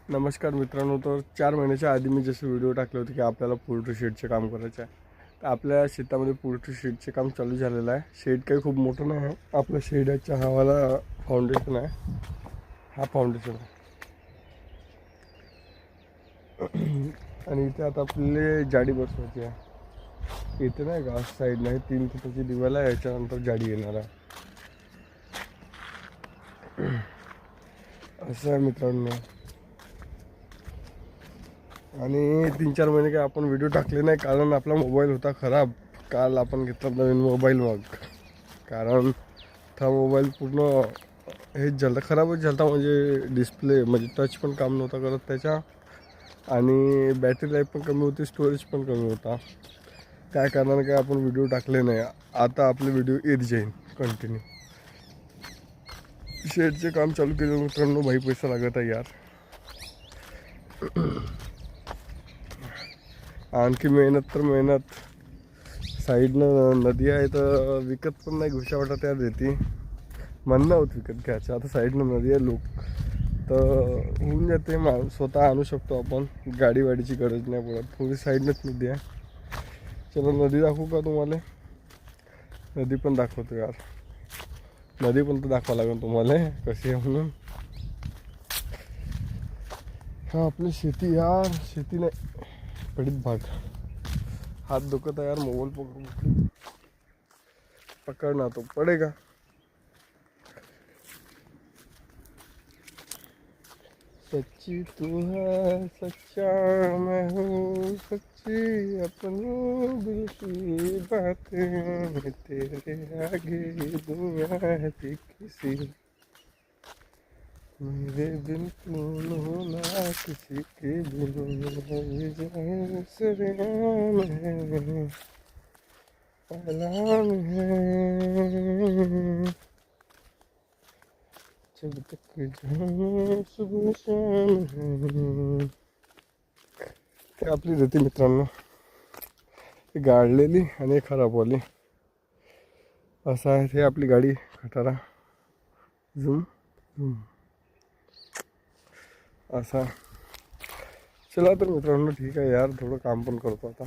नमस्कार मित्रांनो. तर 4 महिन्याच्या आधी मी जसे व्हिडिओ टाकले होते की आपल्याला पोल्ट्री शेडचे काम करायचे आहे. तर आपल्या शेतामध्ये पोल्ट्री शेडचे काम चालू झालेलं आहे. शेड काही खूप मोठं नाही आहे. आपल्या शेडाच्या हवाला फाउंडेशन आहे. हा फाउंडेशन आहे आणि इथे आता आपल्याला जाडी बसवायची आहे. इथे नाही का साईड नाही 3 फुटाची दिवाल आहे. याच्यानंतर जाडी येणार आहे. असं आहे मित्रांनो. आणि 3-4 महिने काय आपण व्हिडिओ टाकले नाही कारण आपला मोबाईल होता खराब. काल आपण घेतला नवीन मोबाईल. मग कारण था मोबाईल पूर्ण हेच झालं, खराबच झाला. म्हणजे डिस्प्ले म्हणजे टच पण काम नव्हता करत त्याचा आणि बॅटरी लाईफ पण कमी होती, स्टोरेज पण कमी होता. त्या कारणाने काय आपण व्हिडिओ टाकले नाही. आता आपले व्हिडिओ येत जाईल कंटिन्यू. शेडचे काम चालू केलं मित्रांनो. भाई पैसा लागत आहे यार. आणखी मेहनत तर मेहनत. साईडनं नदी आहे तर विकत पण नाही घुशा वाटत त्या देते. म्हणणं होतं विकत घ्यायचं. आता साईडनं नदी आहे, लोक तर होऊन जाते. स्वतः आणू शकतो आपण. गाडीवाडीची गरज नाही पडत. थोडी साईडनंच नदी आहे. चला नदी दाखवू का तुम्हाला? नदी पण दाखवतो यार. नदी पण तर दाखवा लागेल तुम्हाला कशी आहे म्हणून. हा आपली शेती यार. शेती नाही पडीत भाग. हात दुखत आहे यार. मोबाईल पकडना तो पडेगा. सच्ची तू है सच्चा मैं हूँ, सच्ची अपनी दिल की बातें तेरे आगे दुनिया है किसी, मेरे दिल को ना किसी के बिन सरेआम है, आलाम है, जब तक जाऊं सुबह शाम है. ते आपली रेती मित्रांनो. गाडलेली आणि खराबवाली असं आहे. ते आपली गाडी खटारा झूम झूम असा. चला तर मित्रांनो ठीक आहे यार. थोडं काम पण करतो आता.